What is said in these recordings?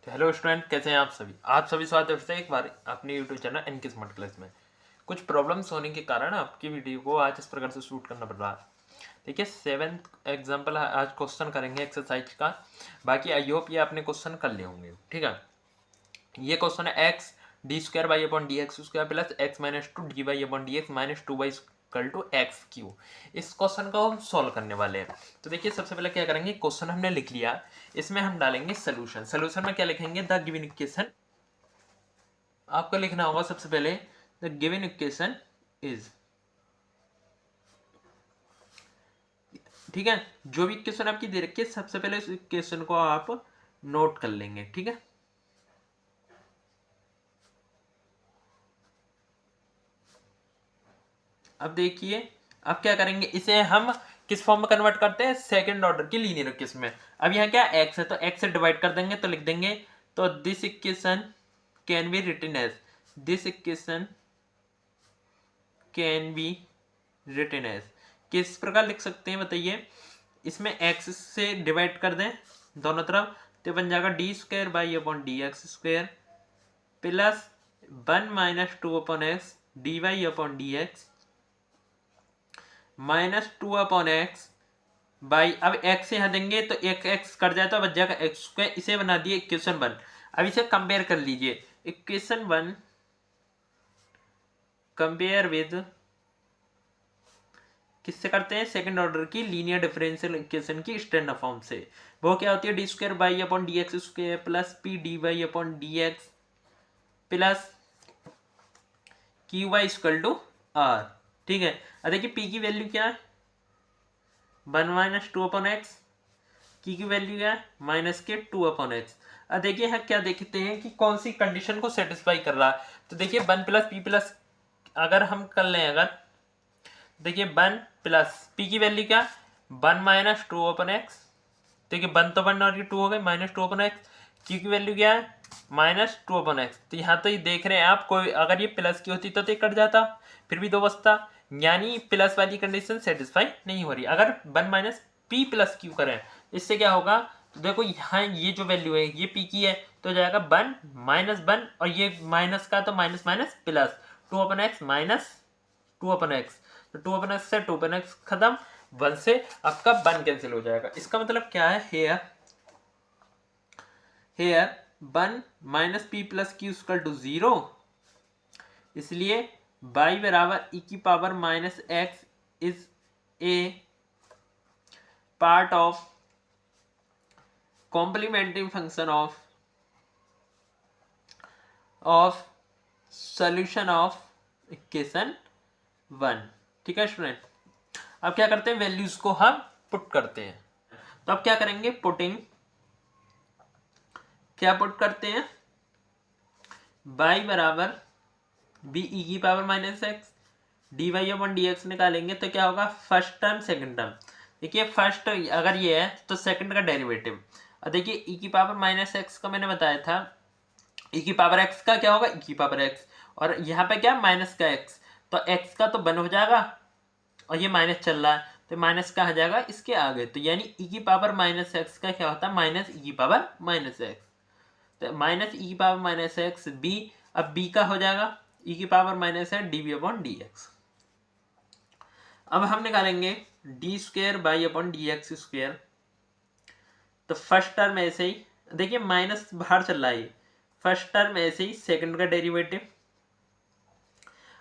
तो hello student, कैसे हैं आप सभी स्वागत है फिर से एक बार अपने YouTube channel NK smart class में। कुछ प्रॉब्लम्स होने के कारण आपकी वीडियो को आज इस प्रकार से शूट करना पड़ रहा है। देखिए, 7th एग्जाम्पल आज क्वेश्चन करेंगे एक्सरसाइज का। बाकी आई होप ये आपने क्वेश्चन कर लिए होंगे। ठीक है, ये क्वेश्चन है x D square y upon D x square plus x minus two d y upon D x minus two y equal to x q. इस क्वेश्चन को हम सॉल्व करने वाले हैं। तो देखिए, सबसे पहले क्या करेंगे, क्वेश्चन हमने लिख लिया, इसमें हम डालेंगे सोल्यूशन। सोल्यूशन में क्या लिखेंगे, द गिवन इक्वेशन। आपको लिखना होगा सबसे पहले द गिवन इक्वेशन इज, ठीक है। जो भी इक्वेशन आपकी दे रखी है सबसे पहले उस इक्वेशन को आप नोट कर लेंगे। ठीक है, अब देखिए, अब क्या करेंगे, इसे हम किस फॉर्म में कन्वर्ट करते हैं, सेकंड ऑर्डर की लीनियर इक्वेशन में। अब यहाँ क्या एक्स है तो एक्स से डिवाइड कर देंगे तो लिख देंगे, तो this equation can be written as, this equation can be written as. किस प्रकार लिख सकते हैं बताइए, इसमें एक्स से डिवाइड कर दें दोनों तरफ तो बन जाएगा d square y upon D x square plus 1 minus two upon x d Y upon D x minus two upon x y, अब एक्स यहाँ देंगे तो एक एक्स कट जाए तो बच जाएगा एक्स स्क्वायर। इसे बना दिए इक्वेशन 1। अब इसे कंपेयर कर लीजिए, इक्वेशन 1 कंपेयर विद, किससे करते हैं, सेकंड ऑर्डर की लीनियर डिफरेंशियल इक्वेशन की स्टैंडर्ड फॉर्म से। वो क्या होती है, d square y upon D x square plus p d Y upon D x plus q y equal to r. ठीक है, अब देखिए पी की वैल्यू क्या है, 1 माइनस टू अपॉन एक्स, की वैल्यू क्या है माइनस के 2 अपॉन एक्स। अब देखिए यहाँ क्या देखते हैं कि कौन सी कंडीशन को सेटिस्फाई कर रहा है। तो देखिए 1 प्लस पी प्लस, अगर हम कर लें, अगर देखिए 1 प्लस पी की वैल्यू क्या, 1 माइनस टू अपॉन एक्स, देखिए 1 तो 1 और ये 2 हो गए, minus two upon x. Q की वैल्यू क्या है, माइनस टू अपॉन एक्स। तो यहाँ तो ये देख रहे हैं आप, कोई अगर ये प्लस की होती तो ये कट जाता, फिर भी 2 बचता, यानी प्लस वाली कंडीशन सेटिस्फाई नहीं हो रही। अगर 1 माइनस पी प्लस क्यू करें, इससे क्या होगा, तो देखो यहाँ ये जो वैल्यू है ये पी की है तो जाएगा 1 माइनस 1, और ये माइनस का तो minus minus plus 2 upon x minus 2 upon x. तो 2 अपॉन एक्स से 2 अपॉन एक्स खत्म, 1 से आपका 1 कैंसिल हो जाएगा। इसका मतलब क्या है, here 1 minus p plus q equal to 0, इसलिए बाई बराबर ई की power minus x is a part of complementing function of solution of equation 1। ठीक है स्टूडेंट, अब क्या करते हैं, वैल्यूज को हम पुट करते हैं। तो अब क्या करेंगे, पुटिंग, क्या पुट करते हैं, बाई बराबर बी ई की power minus x d Y upon D x निकालेंगे तो क्या होगा, फर्स्ट टर्म सेकंड टर्म। देखिए फर्स्ट अगर ये है तो सेकंड का डेरिवेटिव। और देखिए ई की पावर माइनस एक्स का मैंने बताया था, ई की पावर एक्स का क्या होगा, ई की पावर एक्स, और यहाँ पे क्या माइनस का एक्स, तो एक्स का तो 1 हो जाएगा, और ये माइनस चल रहा है तो माइनस का आ जाएगा इसके आगे, तो यानी ई की पावर माइनस एक्स का क्या होता है, माइनस ई की पावर माइनस एक्स। तो माइनस ई की पावर माइनस एक्स बी, अब बी का हो जाएगा ई की पावर माइनस है d B upon D x. अब हम निकालेंगे d square by upon D x square. तो फर्स्ट टर्म ऐसे ही, देखिए माइनस बाहर चल रहा है, फर्स्ट टर्म ऐसे ही, सेकंड का डेरिवेटिव।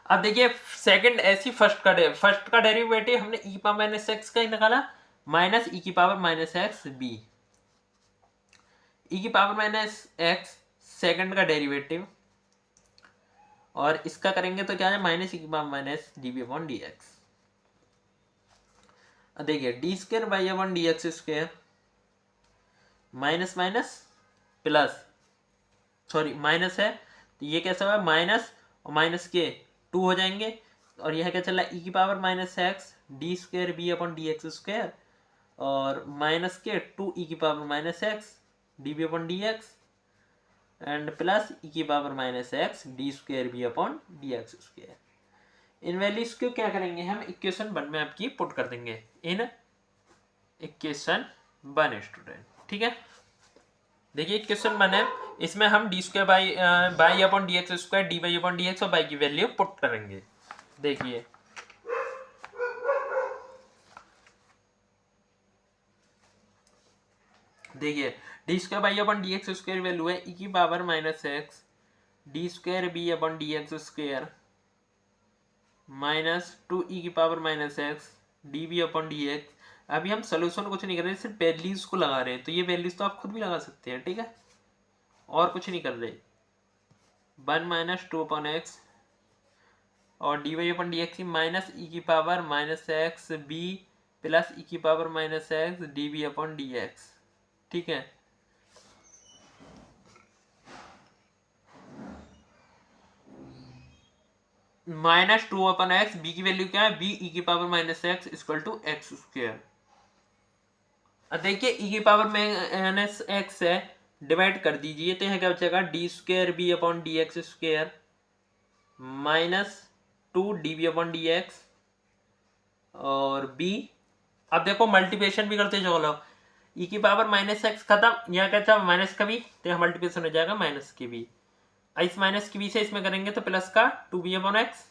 अब देखिए सेकंड ऐसी, फर्स्ट का डेरिवेटिव हमने ई पावर माइनस एक्स का ही निकाला, माइनस ई की पावर माइनस एक्स बी, ई की पावर माइनस एक्स सेकंड का डेरिवेटिव, और इसका करेंगे तो क्या है, माइनस ई की power minus D B upon D x. देखिए D square by upon D x square, minus minus plus, sorry minus है तो ये कैसा हुआ, माइनस और माइनस के 2 हो जाएंगे, और यह क्या चल रहा है, ई की power minus x D square B upon D x square, और माइनस के 2 ई की power minus x D B upon D x, and plus E की power minus x D square B upon D x square. इन values को क्या करेंगे, हम equation 1 में आपकी पुट कर देंगे, इन इक्वेशन 1 स्टूडेंट। ठीक है, देखिए क्वेश्चन बने, इसमें हम d square y upon D x square d Y upon D x और बाई की वैल्यू पुट करेंगे। देखिए d square y upon D x square value है ई की power minus x D square B upon D x square minus 2 ई की power minus x D B upon D x. अभी हम solution कुछ नहीं कर रहे, सिर्फ वैल्यूज को लगा रहे हैं, तो ये वैल्यूज तो आप खुद भी लगा सकते हैं, ठीक है, और कुछ नहीं कर रहे। 1 माइनस 2 अपॉन एक्स और D Y upon D x minus ई की power minus x B plus E की power minus x D B upon D x, ठीक है। माइनस 2 अपॉन एक्स, बी की वैल्यू क्या है, बी ई की power minus x equal to x square. अब देखिए ई की पावर माइनस एक्स है, डिवाइड कर दीजिए तो यहाँ क्या बचेगा, D square B upon D x square minus 2 d B upon D x और बी। अब देखो मल्टीप्लिकेशन भी करते चलो, ई की पावर माइनस एक्स खत्म, यहाँ क्या था माइनस का भी, तो यहाँ मल्टीप्लिकेशन हो जाएगा माइनस की भी, इस माइनस की भी से इसमें करेंगे तो प्लस का 2b अपॉन एक्स,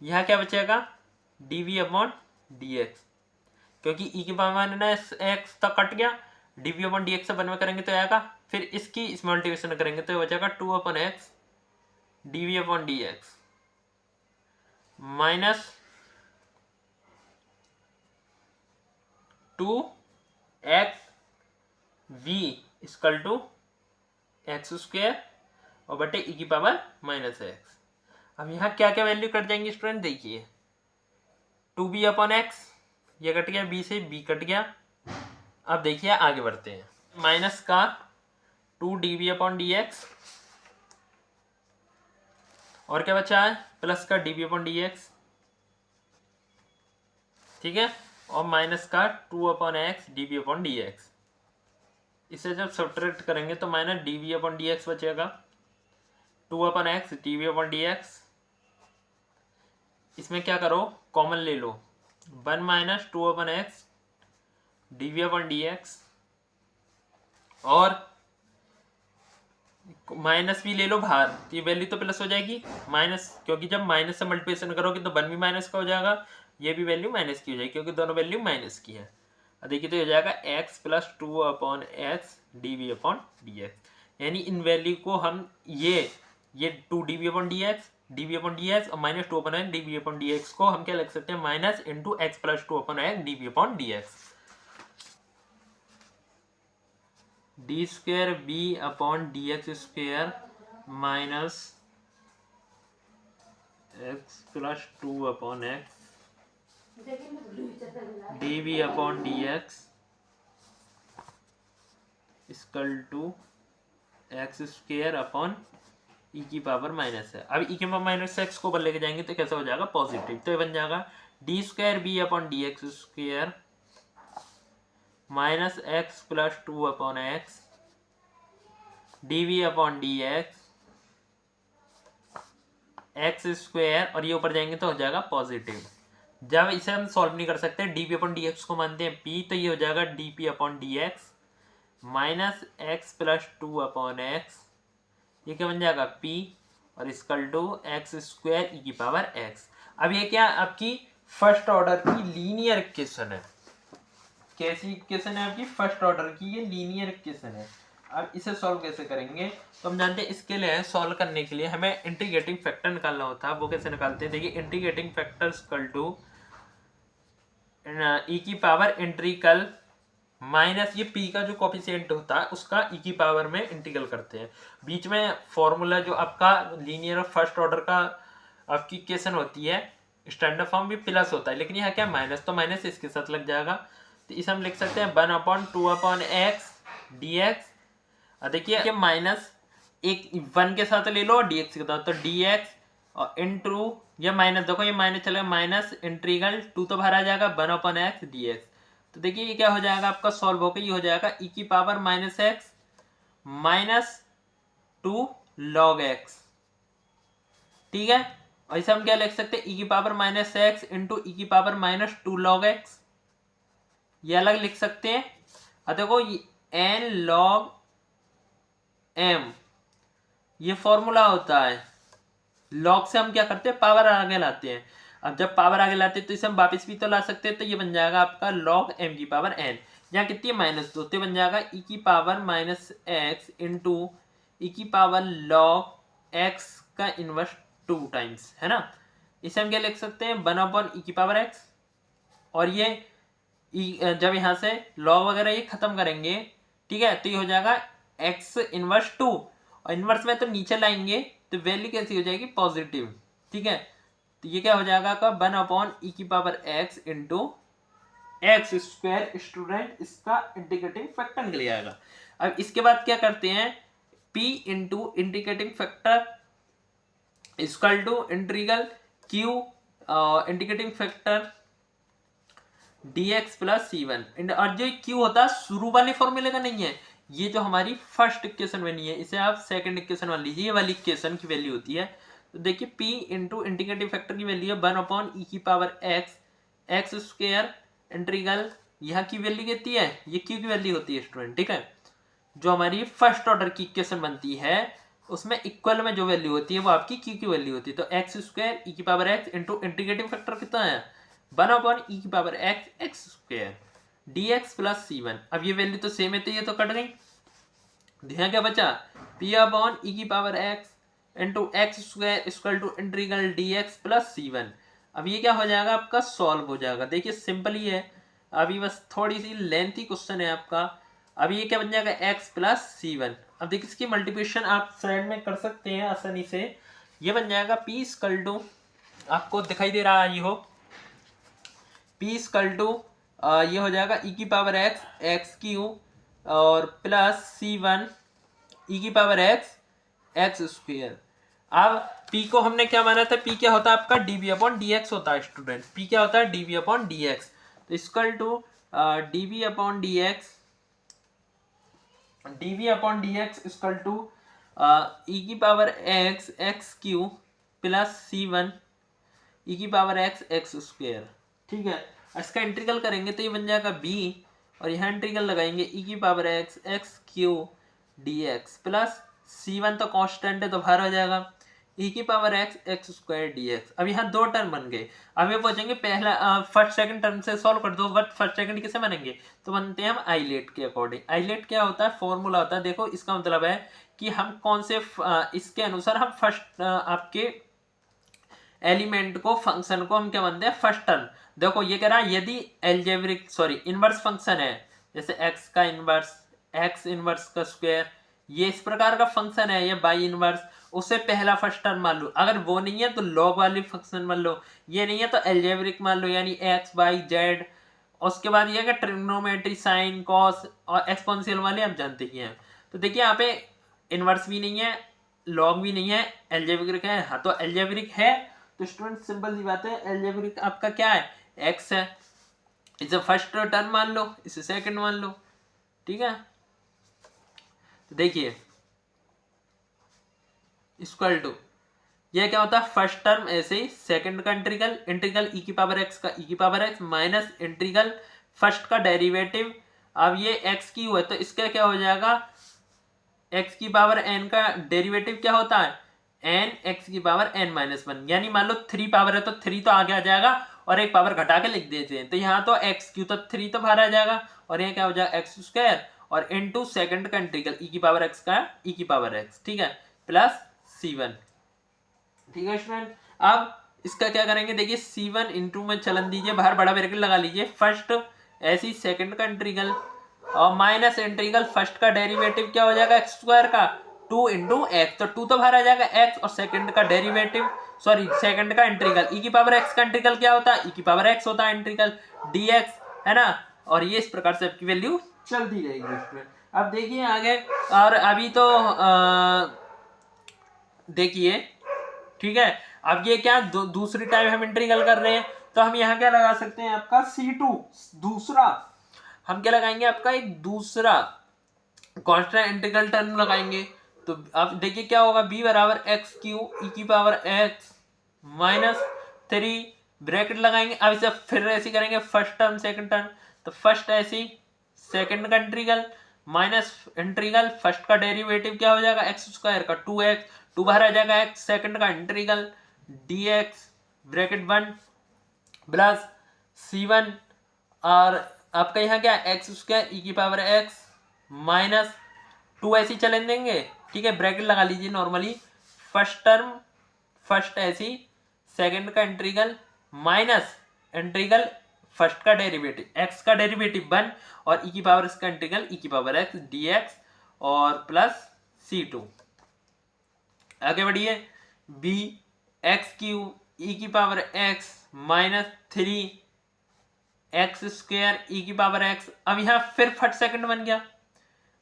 यह क्या बचेगा dv अपॉन dx, क्योंकि e की पावर माइनस एक्स तक कट गया, dv अपॉन dx से 1 में करेंगे तो आएगा, फिर इसकी इस मल्टीप्लिकेशन करेंगे तो बचेगा 2 upon x dv upon dx minus 2 x v equal to x square और बटे ई की पावर माइनस एक्स। अब यहाँ क्या क्या वैल्यू कट जाएंगी स्टूडेंट, देखिए 2b अपॉन एक्स, ये कट गया, b से b कट गया। अब देखिए आगे बढ़ते हैं, माइनस का 2db अपॉन डी एक्स और क्या बचा है प्लस का db अपॉन डी एक्स, ठीक है, और माइनस का 2 upon x db upon D x. इसे जब सब्ट्रैक्ट करेंगे तो minus db upon D x बचेगा, 2 upon x db upon D x, इसमें क्या करो कॉमन ले लो, 1 minus 2 upon x dv upon D x और माइनस भी ले लो बाहर, तो ये वैल्यू तो प्लस हो जाएगी माइनस, क्योंकि जब माइनस से मल्टीप्लिकेशन करोगे तो 1 भी माइनस का हो जाएगा, ये भी वैल्यू माइनस की हो जाएगी क्योंकि दोनों वैल्यू माइनस की है। अब देखिए तो हो जाएगा x plus 2 upon x D we upon D x, यानी इन वैल्यू को हम ये 2 D we upon D x और minus 2 upon x D we upon D x को हम क्या लिख सकते हैं, minus into x plus 2 upon x D we upon D x, D square B upon D x square minus x plus 2 upon x D we upon D x equal to x square upon E की power minus है। अब ई की power minus x को ऊपर लेके जाएंगे तो कैसा हो जाएगा पॉजिटिव, तो ये बन जाएगा d square B upon D x square minus x plus 2 upon x D we upon D x square, और ये ऊपर जाएंगे तो हो जाएगा पॉजिटिव। जब इसे हम सॉल्व नहीं कर सकते, D P upon D x को मानते हैं पी, तो ये हो जाएगा D P upon D x minus x plus 2 upon x, ये क्या बन जाएगा पी और equal to x square E की पावर एक्स। अब ये क्या आपकी फर्स्ट ऑर्डर की लीनियर इक्वेशन है, कैसी इक्वेशन है आपकी फर्स्ट ऑर्डर की, ये लीनियर इक्वेशन है। अब इसे सॉल्व कैसे करेंगे, तो हम जानते हैं इसके लिए सॉल्व करने के लिए हमें इंटीग्रेटिंग फैक्टर निकालना होता है। वो कैसे निकालते हैं, देखिए इंटीग्रेटिंग फैक्टर इक्वल टू ई की पावर इंटीग्रल माइनस ये पी का जो कोफिशिएंट होता है उसका ई की पावर में इंटीग्रल करते हैं। बीच में फॉर्मूला जो आपका लीनियर फर्स्ट ऑर्डर का आपकी इक्वेशन होती है स्टैंडर्ड फॉर्म भी प्लस होता है, लेकिन यहाँ क्या माइनस, तो माइनस इसके साथ लग जाएगा, तो इसे हम लिख सकते हैं 1 upon 2 upon x D x. देखिए माइनस एक 1 के साथ ले लो और डी एक्स के साथ, तो डी एक्स और इंटू ये माइनस, देखो ये माइनस चलेगा, माइनस इंटीग्रल 2 तो बाहर आ जाएगा 1 अपॉन एक्स डी एक्स। तो देखिए ये क्या हो जाएगा आपका सॉल्व होकर, ये हो जाएगा ई की power minus x minus 2 log x, ठीक है। और इसे हम क्या लिख सकते हैं, ई की पावर माइनस एक्स इंटू ई की पावर माइनस 2 लॉग एक्स, ये अलग लिख सकते हैं। और देखो एन लॉग m, ये फॉर्मूला होता है। लॉग से हम क्या करते हैं, पावर आगे लाते हैं। अब जब पावर आगे लाते हैं तो इसे हम वापस भी तो ला सकते हैं, तो ये बन जाएगा आपका log m की पावर n, यहाँ कितनी है -2, तो बन जाएगा e की पावर -x इंटू ई की पावर log x का इनवर्स 2 टाइम्स, है ना। इसे हम क्या लिख सकते हैं, 1/e की पावर x, और ये जब यहाँ से log वगैरह ये खत्म करेंगे, ठीक है, तो ये हो जाएगा x इनवर्स 2, और इनवर्स में तो नीचे लाएंगे तो वैल्यू कैसी हो जाएगी, पॉजिटिव, ठीक है। तो ये क्या हो जाएगा आपका 1/e की power x into x square. Student इसका इंटीग्रेटिंग फैक्टर निकल जाएगा। अब इसके बाद क्या करते हैं, p into integrating factor equal to integral q integrating factor dx plus c1, और जो q होता है शुरू वाले फॉर्मूले का नहीं है, ये जो हमारी फर्स्ट इक्वेशन बनी है इसे आप सेकंड इक्वेशन मान लीजिए, ये वाली इक्वेशन की वैल्यू होती है। तो देखिए p इंटू इंटीग्रेटिव फैक्टर की वैल्यू है 1/e की पावर x स्क्वायर इंटीग्रल, यहाँ की वैल्यू कितनी है, ये q की वैल्यू होती है स्टूडेंट, ठीक है। जो हमारी फर्स्ट ऑर्डर की इक्वेशन बनती है उसमें इक्वल में जो वैल्यू होती है वो आपकी q की वैल्यू होती है। तो x स्क्वायर e की power x into integrative factor कितना है 1/e की power x square dx plus c1। अब ये वैल्यू तो सेम है तो ये तो कट गई, यहाँ क्या बचा, p/e की power x into x square equal to integral dx plus c1। अब ये क्या हो जाएगा आपका, सॉल्व हो जाएगा। देखिए सिंपल ही है, अभी बस थोड़ी सी लेंथी क्वेश्चन है आपका। अब ये क्या बन जाएगा, x प्लस c1। अब देखिए इसकी मल्टीप्लिकेशन आप साइड में कर सकते हैं आसानी से, ये बन जाएगा p इक्वल टू, आपको दिखाई दे रहा है ये हो, p इक्वल टू ये हो जाएगा e की पावर x क्यूब और प्लस c1 e की पावर x स्क्वायर। अब p को हमने क्या माना था, p क्या होता है आपका dv/dx होता है स्टूडेंट, p क्या होता है dv/dx, तो equal to dv/dx equal to e की power x cube plus c1 e की पावर x स्क्वायर, ठीक है। इसका इंटीग्रल करेंगे तो ये बन जाएगा b, और यहाँ इंटीग्रल लगाएंगे e की power x cube dx plus c1 तो कांस्टेंट है तो बाहर हो जाएगा, e की पावर x स्क्वायर dx। अब यहाँ दो टर्म बन गए। अब ये पूछेंगे पहला फर्स्ट सेकंड टर्म से सॉल्व कर दो, बट फर्स्ट सेकंड कैसे बनेंगे, तो बनते हैं हम आइलेट के अकॉर्डिंग। आइलेट क्या होता है, फॉर्मूला होता है। देखो इसका मतलब है कि हम कौन से इसके अनुसार हम फर्स्ट आपके एलिमेंट को, फंक्शन को हम क्या मानते हैं, फर्स्ट टर्म। देखो ये कह रहा है यदि एल्जेब्रिक इनवर्स फंक्शन है, जैसे x का इनवर्स, x इनवर्स का स्क्वायर, ये इस प्रकार का फंक्शन है, ये बाई इनवर्स, उसे पहला फर्स्ट टर्म मान लो। अगर वो नहीं है तो लॉग वाली फंक्शन मान लो, ये नहीं है तो एल्जेब्रिक मान लो, यानी x बाई जेड। उसके बाद ये है कि ट्रिग्नोमेट्री, साइन, कॉस और एक्सपोनेंशियल वाले आप जानते ही हैं। तो देखिए यहाँ पे इनवर्स भी नहीं है, लॉग भी नहीं है, एल्जेब्रिक है। हाँ तो एल्जेब्रिक है तो स्टूडेंट सिंपल सी बात है, एल्जेब्रिक आपका क्या है, x है, इसे फर्स्ट टर्म मान लो, इसे सेकंड मान लो, ठीक है। तो देखिए इक्वल टू, ये क्या होता है, फर्स्ट टर्म ऐसे ही, सेकंड का इंटीग्रल e की पावर x का e की power x minus integral first का डेरिवेटिव। अब ये x की हुआ तो इसका क्या हो जाएगा, x की पावर n का डेरिवेटिव क्या होता है, n x की पावर n-1, यानी मान लो 3 पावर है तो 3 तो आगे आ जाएगा और एक पावर घटा के लिख देते हैं, तो यहाँ तो x क्यू तो 3 तो बाहर आ जाएगा, और यहाँ क्या हो जाएगा x स्क्वायर और इनटू सेकंड का इंटीग्रल e की पावर x का e की पावर x, ठीक है, प्लस c1, ठीक है स्टूडेंट। अब इसका क्या करेंगे, देखिए c1 इंटू में चलन दीजिए, बाहर बड़ा ब्रैकेट लगा लीजिए, फर्स्ट ऐसी सेकंड का इंटीग्रल और माइनस इंटीग्रल फर्स्ट का डेरिवेटिव क्या हो जाएगा, एक्स स्क्वायर का 2 इंटू एक्स, तो 2 तो बाहर आ जाएगा एक्स, और सेकंड का डेरिवेटिव सेकंड का इंटीग्रल e की पावर x का इंटीग्रल क्या होता है, e की पावर x होता है इंटीग्रल dx, है ना। और ये इस प्रकार से आपकी वैल्यू चलती रहेगी स्टूडेंट। अब देखिए आगे, और अभी तो देखिए, ठीक है। अब ये क्या दूसरी टाइम हम इंटीग्रल कर रहे हैं, तो हम यहाँ क्या लगा सकते हैं, आपका c2 दूसरा, हम क्या लगाएंगे, आपका एक दूसरा कांस्टेंट इंटीग्रल टर्म लगाएंगे। तो अब देखिए क्या होगा, b बराबर एक्स क्यू ई की पावर x माइनस 3 ब्रैकेट लगाएंगे। अब इसे फिर ऐसे करेंगे, फर्स्ट टर्म सेकंड टर्म, तो फर्स्ट ऐसी सेकंड का इंटीग्रल माइनस इंटीग्रल फर्स्ट का डेरिवेटिव क्या हो जाएगा एक्स स्क्वायर का 2x, 2 बाहर आ जाएगा x, सेकंड का integral dx bracket 1 plus c1 और आपका यहाँ क्या एक्स स्क्वायर ई की पावर एक्स माइनस 2 ऐसे ही चले देंगे, ठीक है, ब्रैकेट लगा लीजिए नॉर्मली, फर्स्ट टर्म फर्स्ट ऐसी, सेकंड का इंटीग्रल माइनस इंटीग्रल फर्स्ट का डेरिवेटिव एक्स का डेरिवेटिव 1 और ई की पावर इसका इंटीग्रल ई की पावर एक्स dx और प्लस c2। आगे बढ़िए, b एक्स क्यू ई की power x minus 3 x square E की पावर एक्स, अब यहां फिर फट सेकंड बन गया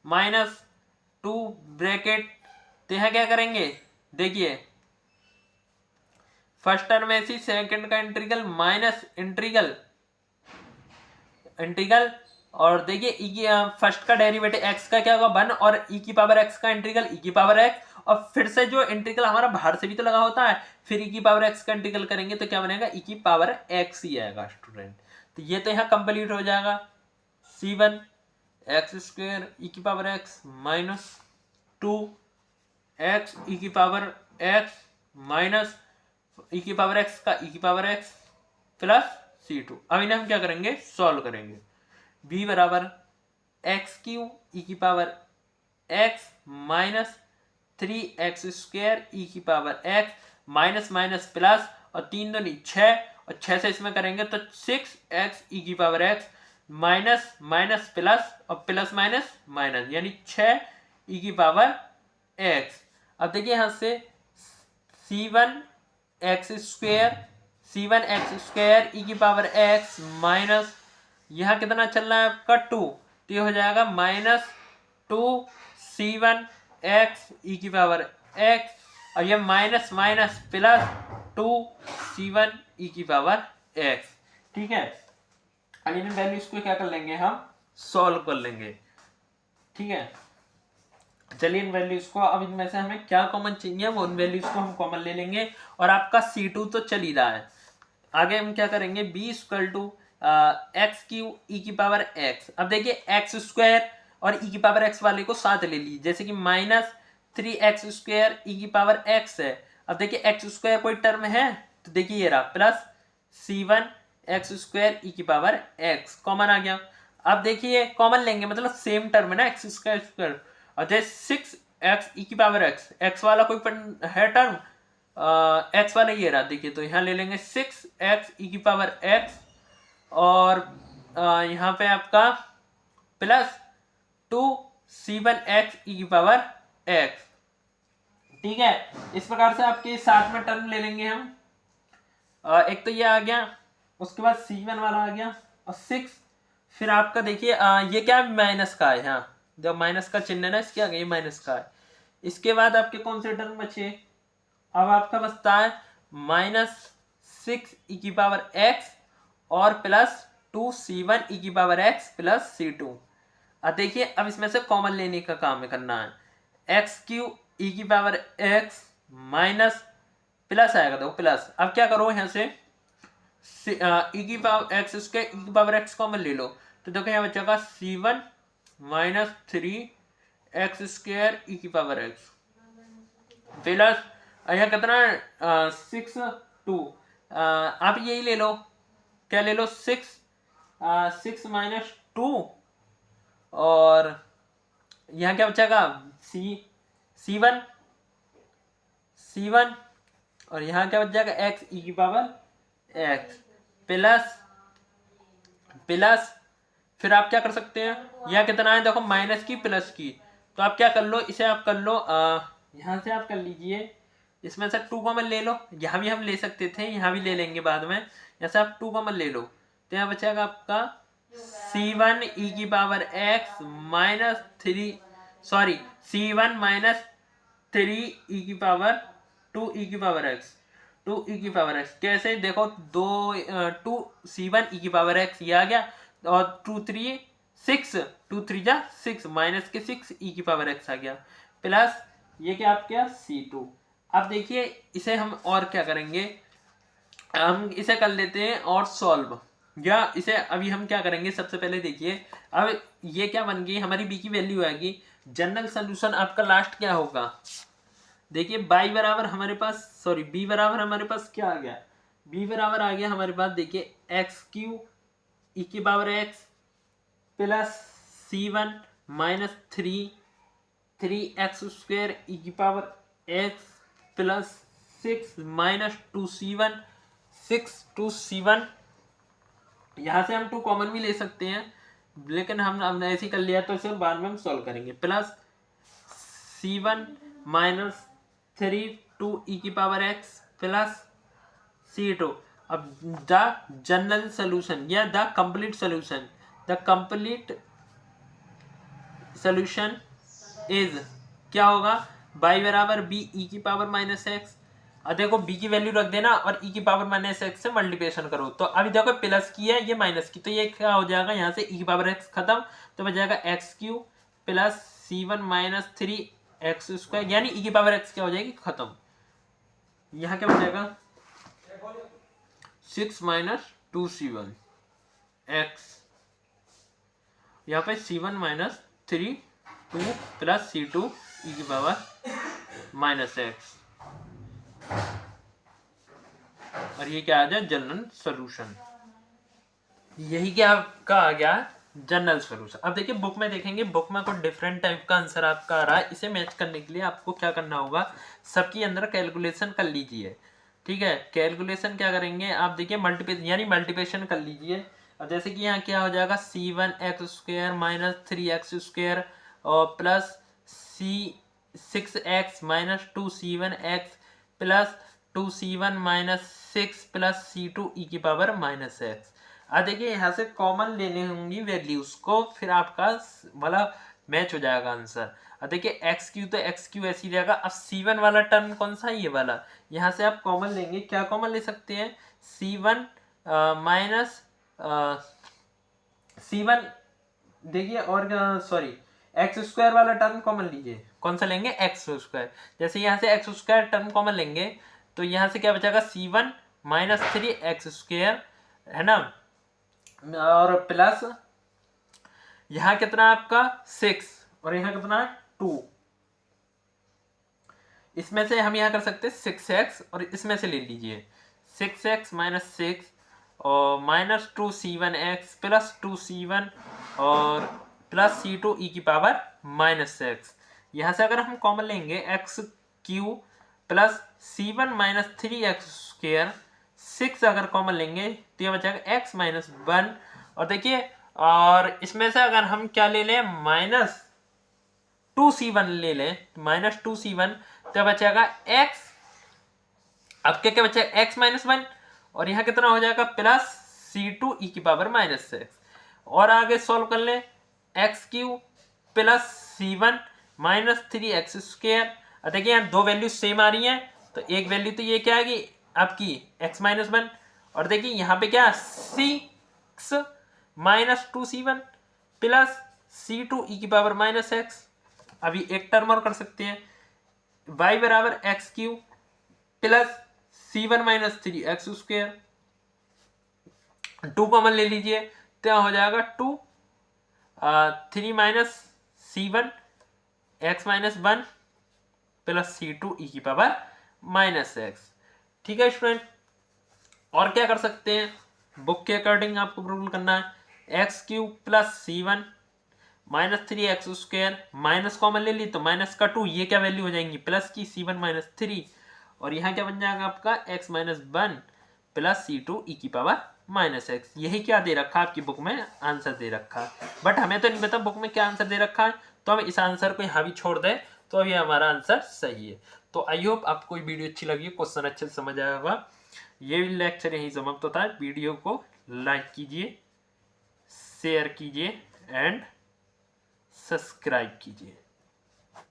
माइनस 2 ब्रैकेट, तो यहां क्या करेंगे देखिए फर्स्ट टर्म ऐसी, सेकंड का इंटीग्रल माइनस इंटीग्रल इंटीग्रल और देखिए ई की फर्स्ट का डेरिवेटिव एक्स का क्या होगा 1 और ई की पावर एक्स का इंटीग्रल ई की पावर एक्स, और फिर से जो इंटीग्रल हमारा बाहर से भी तो लगा होता है, फिर ई की पावर एक्स का इंटीग्रल करेंगे तो क्या बनेगा ई की पावर एक्स ही आएगा स्टूडेंट। तो ये तो यहाँ कंप्लीट हो जाएगा, c1 एक्स स्क्वायर ई की पावर एक्स माइनस 2 एक्स ई की पावर एक्स माइनस ई की पावर एक्स का ई की पावर एक्स प्लस c2। अब इन्हें हम क्या करेंगे सॉल्व करेंगे, b बराबर एक्स क्यू ई की power x minus 3 x square E की power x minus minus plus और 3 दूनी 6 और 6 से इसमें करेंगे तो 6 एक्स ई की power x minus minus plus और प्लस माइनस माइनस यानी 6 ई की पावर एक्स। अब देखिए यहां से c1 एक्स स्क्वायर ई की पावर एक्स माइनस यहाँ कितना चल रहा है आपका 2, तो ये हो जाएगा माइनस 2 c1 एक्स ई की पावर एक्स और ये माइनस माइनस प्लस 2 c1 ई की पावर एक्स, ठीक है। अब इन वैल्यूज को क्या कर लेंगे हम सॉल्व कर लेंगे, ठीक है। चलिए इन वैल्यूज को, अब इनमें से हमें क्या कॉमन चाहिए वो उन वैल्यूज को हम कॉमन ले लेंगे और आपका c2 तो चल ही रहा है। आगे हम क्या करेंगे b equal to x Q E की पावर एक्स। अब देखिए एक्स स्क्वायर और ई की पावर एक्स वाले को साथ ले लीजिए, जैसे कि माइनस 3 एक्स स्क्वायर ई की पावर एक्स है। अब देखिए एक्स स्क्वायर कोई टर्म है तो देखिए ये रहा plus c1 x square E की पावर एक्स कॉमन आ गया। अब देखिए कॉमन लेंगे मतलब सेम टर्म है ना एक्स स्क्वायर, और जैसे 6 एक्स ई की पावर एक्स, एक्स वाला कोई है टर्म एक्स वाला ये रहा, देखिए तो यहाँ ले लेंगे 6 एक्स ई की पावर एक्स और यहाँ पे आपका प्लस 2 c1 एक्स ई की पावर एक्स, ठीक है। इस प्रकार से आपके साथ में टर्म ले लेंगे हम, एक तो ये आ गया, उसके बाद c1 वाला आ गया और 6, फिर आपका देखिए ये क्या माइनस का है, यहाँ जब माइनस का चिन्ह है ना इसके आगे ये माइनस का है। इसके बाद आपके कौन से टर्म बचे, अब आपका बचता है माइनस 6 ई की पावर एक्स और प्लस 2 c1 ई की पावर एक्स प्लस c2। अब देखिए अब इसमें से कॉमन लेने का काम करना है, एक्स क्यू ई की पावर एक्स माइनस प्लस आएगा देखो प्लस, अब क्या करो यहाँ से ई की पावर एक्स उसके ई की पावर एक्स कॉमन ले लो तो देखो यहाँ बचेगा c1 minus 3 x square E की पावर एक्स प्लस यहाँ कितना 6 2, आप यही ले लो, क्या ले लो 6 माइनस 2 और यहाँ क्या बचेगा c1 और यहाँ क्या बच जाएगा एक्स ई की पावर एक्स प्लस प्लस, फिर आप क्या कर सकते हैं यहाँ कितना है देखो माइनस की प्लस की, तो आप क्या कर लो इसे आप कर लो यहाँ से आप कर लीजिए, इसमें से 2 कॉमन ले लो, यहाँ भी हम ले सकते थे यहाँ भी ले लेंगे बाद में, यहाँ से आप 2 कॉमन ले लो तो यहाँ बचेगा आपका c1 ई की power x minus 3 sorry c1 minus 3 ई की पावर 2 ई की पावर एक्स 2 ई की पावर एक्स, कैसे देखो 2 c1 ई की पावर एक्स ये आ गया और 2 3 6 2 3 जा 6 माइनस के 6 ई की पावर एक्स आ गया प्लस ये क्या आप क्या c2। अब देखिए इसे हम और क्या करेंगे, हम इसे कर लेते हैं और सॉल्व, या इसे अभी हम क्या करेंगे, सबसे पहले देखिए अब ये क्या बन गई, हमारी बी की वैल्यू आएगी। जनरल सोल्यूशन आपका लास्ट क्या होगा, देखिए बाई बराबर हमारे पास, सॉरी बी बराबर हमारे पास क्या आ गया, बी बराबर आ गया हमारे पास, देखिए एक्स क्यू ई की power x plus C one minus three x square E की power x plus 6 minus 2c1, 6 2c1, यहाँ से हम 2 कॉमन भी ले सकते हैं, लेकिन हमने ऐसे ही कर लिया तो इसे बाद में हम सॉल्व करेंगे। प्लस c1 माइनस 3 2 e की पावर x प्लस c2। अब द जनरल सोल्यूशन या the complete solution, the complete solution is क्या होगा, बाई बराबर बी ई की पावर माइनस एक्स। अब देखो बी की वैल्यू रख देना और ई की पावर माइनस एक्स से मल्टीप्लिकेशन करो, तो अभी देखो प्लस की है ये माइनस की, तो ये क्या हो जाएगा, यहाँ से ई की पावर एक्स खत्म, तो बच जाएगा x Q plus c1 minus 3x square, यानी ई की पावर एक्स क्या हो जाएगी खत्म। यहाँ क्या बचेगा 6 माइनस 2c1 x, यहाँ पे c1 माइनस 3 2 प्लस c2 ई की पावर माइनस एक्स, और ये क्या आ जाए जनरल सॉल्यूशन। यही क्या आपका आ गया जनरल सॉल्यूशन। अब देखिए बुक में देखेंगे, बुक में कोई डिफरेंट टाइप का आंसर आपका आ रहा है, इसे मैच करने के लिए आपको क्या करना होगा, सबके अंदर कैलकुलेशन कर लीजिए। ठीक है, कैलकुलेशन क्या करेंगे आप, देखिए मल्टीप्लिकेशन यानी मल्टीप्लिकेशन कर लीजिए। अब जैसे कि यहाँ क्या हो जाएगा c1x² माइनस 3x² और plus c6x minus 2c1x plus 2c1 minus 6 plus c2 ई की पावर माइनस एक्स। अब देखिए यहाँ से कॉमन लेने होंगी वैल्यूज को, फिर आपका मतलब मैच हो जाएगा आंसर। अब देखिए एक्स क्यू तो एक्स क्यू ऐसी रहेगा। अब c1 वाला टर्म कौन सा है, ये वाला, यहाँ से आप कॉमन लेंगे, क्या कॉमन ले सकते हैं, c1 माइनस c1, देखिए और सॉरी एक्स स्क्वायर वाला टर्म कॉमन लीजिए, कौन सा लेंगे एक्स स्क्वायर, जैसे यहाँ से एक्स स्क्वायर टर्म कॉमन लेंगे तो यहाँ से क्या बचेगा c1 माइनस 3x² है ना, और प्लस यहाँ कितना आपका 6 और यहाँ कितना 2, इसमें से हम यहाँ कर सकते हैं 6x और इसमें से ले लीजिए 6x माइनस 6 और माइनस 2c1x प्लस 2c1 और प्लस c2 ई की पावर माइनस एक्स। यहाँ से अगर हम कॉमन लेंगे x Q plus c1 minus 3x², 6 अगर कॉमन लेंगे तो यह बचेगा x माइनस 1, और देखिए और इसमें से अगर हम क्या ले लें माइनस 2c1 ले लें, माइनस 2c1 तो बचेगा x, अब क्या क्या बचेगा x माइनस 1 और यहाँ कितना हो जाएगा प्लस c2 ई की पावर माइनस एक्स। और आगे सॉल्व कर लें x Q plus c1 minus 3x²। देखिए यहाँ दो वैल्यू सेम आ रही हैं, तो एक वैल्यू तो ये क्या आएगी आपकी x माइनस 1, और देखिए यहाँ पे क्या 6 माइनस 2c1 प्लस c2 ई की पावर माइनस एक्स। अभी एक टर्म और कर सकते हैं, y बराबर x Q plus c1 minus 3x², 2 common ले लीजिए तो हो जाएगा 2 3 minus c1 x minus 1 plus c2 ई की पावर माइनस एक्स। ठीक है स्टूडेंट, और क्या कर सकते हैं, बुक के अकॉर्डिंग आपको प्रूव करना है x Q plus c1 minus 3x² minus common ले ली तो माइनस का 2, ये क्या वैल्यू हो जाएंगी प्लस की c1 माइनस 3, और यहाँ क्या बन जाएगा आपका x माइनस 1 प्लस c2 ई की पावर माइनस एक्स। यही क्या दे रखा है आपकी बुक में आंसर दे रखा है, बट हमें तो नहीं पता बुक में क्या आंसर दे रखा है, तो हम इस आंसर को यहाँ भी छोड़ दें तो अभी हमारा आंसर सही है। तो आई होप आपको वीडियो अच्छी लगी, क्वेश्चन अच्छे से समझ आया होगा। ये लेक्चर यही समाप्त होता है। वीडियो को लाइक कीजिए, शेयर कीजिए एंड सब्सक्राइब कीजिए।